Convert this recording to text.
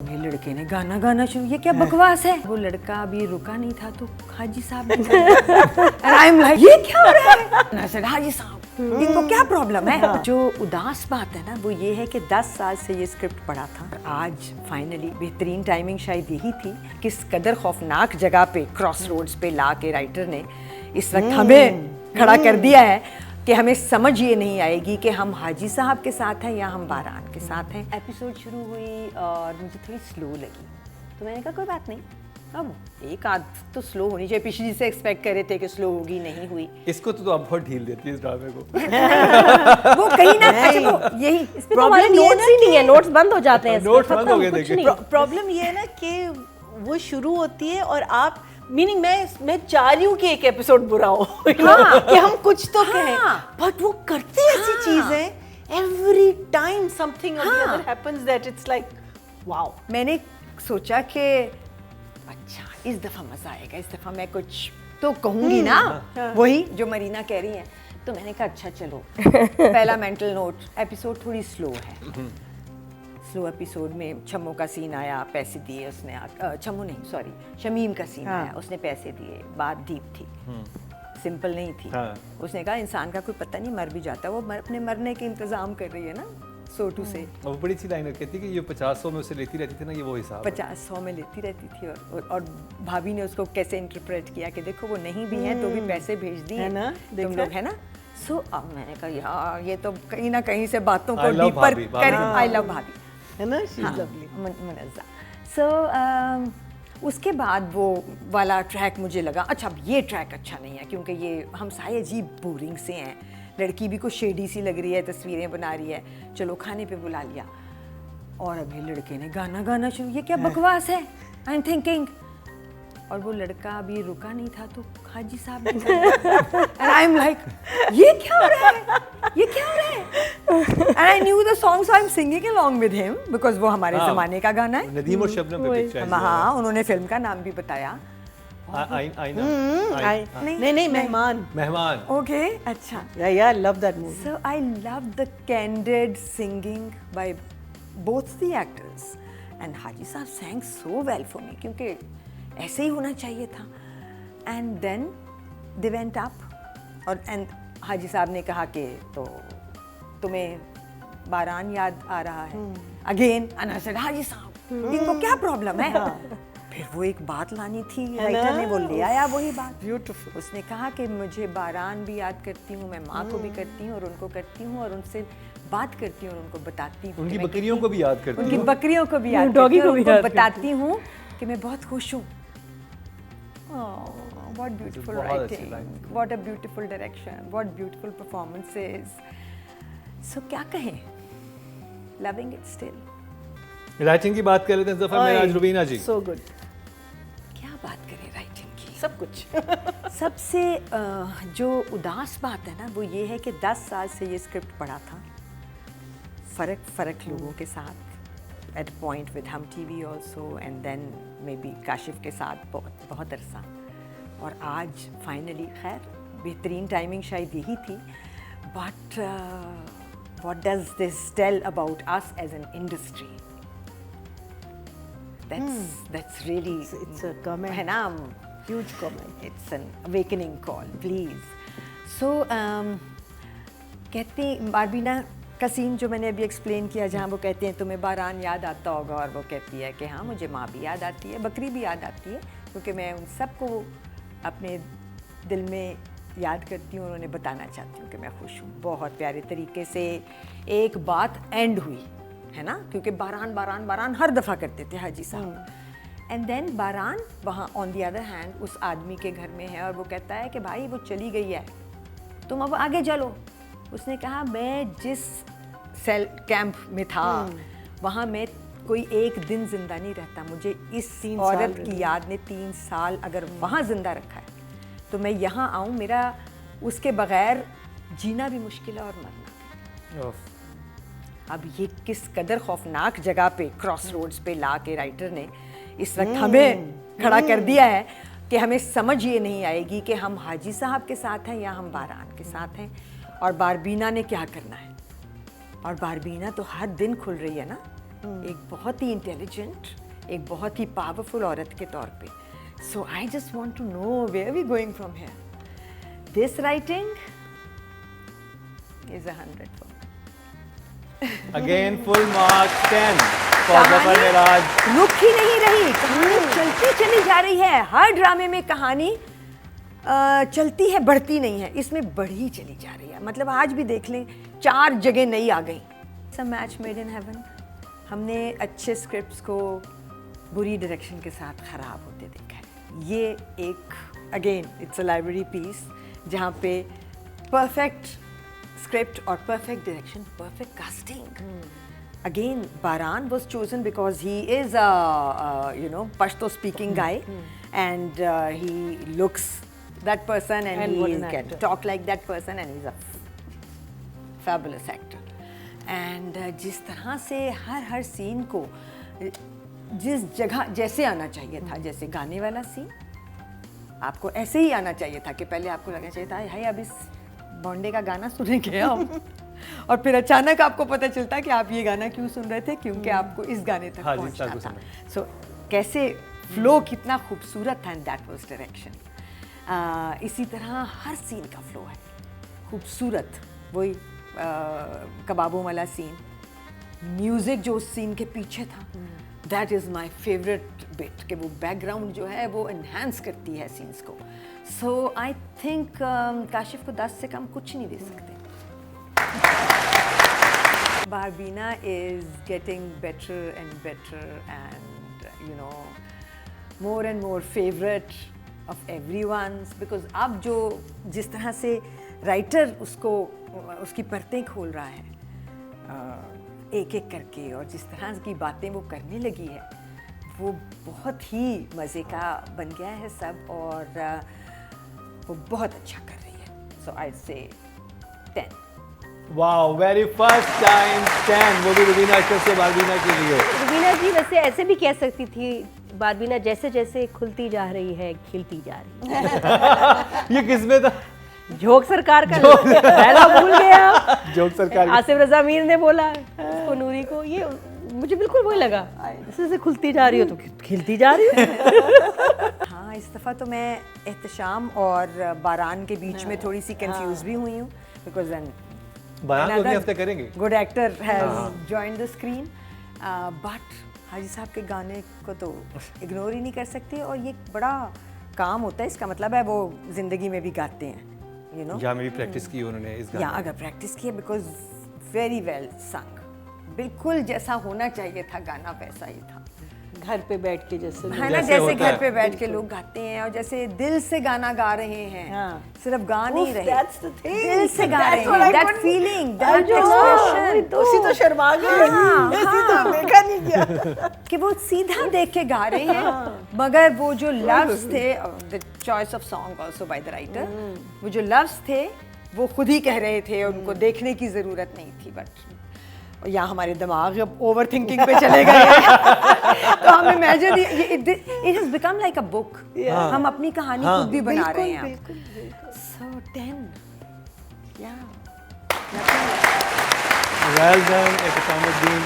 ये लड़के ने गाना गाना शुरू, ये क्या बकवास है। वो लड़का अभी रुका नहीं था तो हाजी साहब आई एम लाइक ये क्या हो रहा है। हाजी साहब इनको क्या प्रॉब्लम है। जो उदास बात है ना वो ये है कि 10 साल से ये स्क्रिप्ट पढ़ा था, आज फाइनली बेहतरीन टाइमिंग शायद यही थी। किस कदर खौफनाक जगह पे क्रॉस रोड्स पे ला के राइटर ने इस वक्त हमें खड़ा कर दिया है कि हमें समझ ये नहीं आएगी कि हम हाजी साहब के साथ हैं या हम बारान के साथ हैं। एपिसोड शुरू हुई और मुझे थोड़ी स्लो लगी तो मैंने कहा कोई बात नहीं, अब एक आध तो स्लो होनी चाहिए। पिछली से एक्सपेक्ट कर रहे थे कि स्लो होगी, नहीं हुई। इसको तो आप बहुत ढील देती है इस ड्रामे को। वो कहीं ना अच्छा वो यही इसमें तो हमारे नोट्स ही नहीं है, नोट्स बंद हो जाते हैं। नोट्स बंद हो गए देखिए। प्रॉब्लम ये है ना कि वो शुरू होती है और आप मीनिंग मैं चाह रही हूँ कि एक एपिसोड बुरा हो कि हम कुछ तो कहें, बट वो करते ऐसी चीजें every time something happens that it's like wow. मैंने सोचा कि अच्छा इस दफा मजा आएगा, इस दफा मैं कुछ तो कहूंगी ना, वही जो मरीना कह रही है। तो मैंने कहा अच्छा चलो पहला मेंटल नोट, एपिसोड थोड़ी स्लो है। स्लो एपिसोड में छम्मो का सीन आया, पैसे दिए उसने, छम्मो नहीं सॉरी शमीम का सीन आया, उसने पैसे दिए, बात डीप थी, सिंपल नहीं थी। उसने कहा इंसान का कोई पता नहीं मर भी जाता है, वो अपने मरने के इंतजाम कर रही है ना, सो टू से। वो बड़ी सी लाइन कहती कि ये 50-100 में उसे लेती रहती थी ना, ये वो हिसाब 50-100 में लेती रहती थी और भाभी ने उसको कैसे इंटरप्रेट किया कि देखो वो नहीं भी हैं तो भी पैसे भेज दिए है ना, तुम लोग, है ना। सो अब मैंने कहा यार ये तो कहीं ना कहीं से बातों को I love डीपर भाभी, कर, भाभी। आई लव भाभी है ना, शी इज लवली। मुनज़्ज़ा। सो उसके बाद वो वाला ट्रैक मुझे लगा अच्छा अब ये ट्रैक अच्छा नहीं है, क्योंकि ये हम सारे अजीब बोरिंग से हैं। लड़की भी कुछ शेडी सी लग रही है, तस्वीरें बना रही है, चलो खाने पे बुला लिया। और अभी लड़के ने गाना गाना शुरू, ये क्या बकवास है। आई एम थिंकिंग, और वो लड़का अभी रुका नहीं था तो हाजी साहब एंड आई एम लाइक ये क्या हो रहा है, ये क्या हो रहा है। And I knew the song so I am singing along with him because वो हमारे ज़माने का गाना है। नदीम और शबनम पे पिक्चर है। हाँ उन्होंने फिल्म का नाम भी बताया। नहीं मेहमान। ओके अच्छा। या love that movie. So I love the candid singing by both the actors and Haji Saab sang so well for me क्योंकि ऐसे ही होना चाहिए था। And then they went up और हाजी साहब ने कहा कि तो तुम्हें बारान याद आ रहा है अगेन। and I said हाजी साहब इनको क्या प्रॉब्लम है। फिर वो एक बात लानी थी, राइटर ने वो ले आया वही बात। ब्यूटीफुल। उसने कहा कि मुझे बारान भी याद करती हूँ, मैं माँ को भी करती हूँ और उनको करती हूँ और उनसे बात करती हूँ और उनको बताती हूँ, उनकी बकरियों को भी याद करती हूँ, उनकी बकरियों को भी याद डॉगी करती हूँ, को भी उनको याद बताती हूँ कि मैं बहुत खुश हूँ। What beautiful बहुत अच्छी writing, line। what a beautiful direction, what beautiful performances. So क्या कहें, loving it still। राइटिंग की बात कर लेते हैं जफर मेराज रुबीना जी। So good. क्या बात करें राइटिंग की, सब कुछ। सबसे जो उदास बात है ना वो ये है कि 10 साल से ये स्क्रिप्ट पढ़ा था, फ़र्क लोगों के साथ, at point with Hum TV also and then maybe Kashif के साथ बहुत अरसा, और आज फाइनली खैर बेहतरीन टाइमिंग शायद यही थी। But what does this tell about us as an industry? That's really It's a comment. है ना, Huge comment. It's an awakening call, please. So कहती बारबीना का सीन जो मैंने अभी एक्सप्लेन किया, जहाँ वो कहते हैं तुम्हें बारान याद आता होगा, और वो कहती है कि हाँ मुझे माँ भी याद आती है, बकरी भी याद आती है, क्योंकि मैं उन सबको अपने दिल में याद करती हूँ और उन्हें बताना चाहती हूँ कि मैं खुश हूँ। बहुत प्यारे तरीके से एक बात एंड हुई है ना, क्योंकि बारान हर दफ़ा करते थे हाजी साहब। एंड देन बारान वहाँ ऑन दी अदर हैंड उस आदमी के घर में है और वो कहता है कि भाई वो चली गई है, तुम अब आगे चलो। उसने कहा मैं जिस सेल कैंप में था वहाँ मैं कोई एक दिन जिंदा नहीं रहता, मुझे इस औरत की याद ने 3 साल अगर वहाँ जिंदा रखा है तो मैं यहाँ आऊँ, मेरा उसके बगैर जीना भी मुश्किल है और मरना। अब ये किस कदर खौफनाक जगह पे क्रॉस रोड्स पे ला के राइटर ने इस वक्त हमें खड़ा कर दिया है कि हमें समझ ये नहीं आएगी कि हम हाजी साहब के साथ हैं या हम बारान के साथ हैं, और बारबीना ने क्या करना है। और बारबीना तो हर दिन खुल रही है ना, एक बहुत ही इंटेलिजेंट, एक बहुत ही पावरफुल औरत के तौर पे. So I just want to know where we going from here. This writing is 100 for me. Again, full marks 10 for Zafar Miraj. रुक ही नहीं रही, कहानी चलती चली जा रही है. हर ड्रामे में कहानी चलती है, बढ़ती नहीं है. इसमें बढ़ी चली जा रही है. मतलब आज भी देख लें, 4 जगह नई आ गई. It's a match made in heaven. हमने अच्छे स्क्रिप्ट्स को बुरी डायरेक्शन के साथ खराब होते देखा है. ये एक again it's a library piece जहाँ पे परफेक्ट स्क्रिप्ट और perfect direction, perfect casting. Again, Baran was chosen because he is a Pashto speaking guy, and he looks that person, and what he an can actor. talk like that person, and he's a fabulous actor. And जिस तरह से हर scene को जिस जगह जैसे आना चाहिए था, जैसे गाने वाला सीन आपको ऐसे ही आना चाहिए था कि पहले आपको लगना चाहिए था हाय अब इस बॉन्डे का गाना सुनेंगे हम, और फिर अचानक आपको पता चलता कि आप ये गाना क्यों सुन रहे थे, क्योंकि आपको इस गाने तक हाँ जी, पहुंचना चाकू था. सुनना. सो कैसे फ्लो कितना खूबसूरत था, एंड दैट वाज डायरेक्शन. इसी तरह हर सीन का फ्लो है खूबसूरत. वही कबाबों वाला सीन, म्यूजिक जो उस सीन के पीछे था, that is my favourite bit, कि वो बैकग्राउंड जो है वो इन्हांस करती है सीन्स को. सो आई थिंक काशिफ को 10 से कम कुछ नहीं दे सकते. Barbina is getting better and better, and more and more favorite of everyone's, because अब जो जिस तरह से राइटर उसकी परतें खोल रहा है एक एक करके, और जिस तरह की बातें वो करने लगी है, वो बहुत ही मज़े का बन गया है सब, और वो बहुत अच्छा कर रही है. सो आई से 10. Wow, very first time 10. वो भी रुबीना अशरफ से बारबीना के लिए. रुबीना जी वैसे ऐसे भी कह सकती थी, बारबीना जैसे जैसे खुलती जा रही है खिलती जा रही है. ये किसमें था? जोक सरकार का डायलॉग भूल गया. जोक सरकार. आसिफ रजा मीर ने बोला उसको, नूरी को. ये मुझे बिल्कुल वही लगा, जैसे जैसे खुलती जा रही हो तो खिलती जा रही हो. हाँ, इस दफ़ा तो मैं एहतशाम और बारान के बीच में थोड़ी सी कंफ्यूज भी हुई हूँ, बिकॉज बयान तो अगले हफ्ते करेंगे. Good actor has joined the screen, but हाजी साहब के गाने को तो इग्नोर ही नहीं कर सकते, और ये बड़ा काम होता है. इसका मतलब है वो जिंदगी में भी गाते हैं, यहाँ में भी प्रैक्टिस की उन्होंने इस गाने. या अगर प्रैक्टिस की है, बिकॉज वेरी वेल संग. बिल्कुल जैसा होना चाहिए था गाना वैसा ही था. घर पे बैठ के जैसे है ना, जैसे घर पे बैठ के लोग गाते हैं, और जैसे दिल से गाना गा रहे हैं. हाँ. सिर्फ गा नहीं रहे, that's the thing. दिल से गा That's रहे what हैं. I that couldn't- feeling, that हाँ, एक्सप्रेशन, उसी तो शर्मा गए, हाँ, ऐसी हाँ. तो देखा नहीं गया. कि वो सीधा देख के गा रहे हैं, मगर वो जो लफ्ज थे, the choice of song also by the writer, वो जो लफ्ज थे वो खुद ही कह रहे थे, उनको देखने की जरूरत नहीं थी. बट या हमारे दिमाग अब ओवर थिंकिंग पे चले गए हैं. तो हम imagine, it has become like a book. हम अपनी कहानी खुद भी बना रहे हैं. सो 10. या Well done, एहतशामुद्दीन.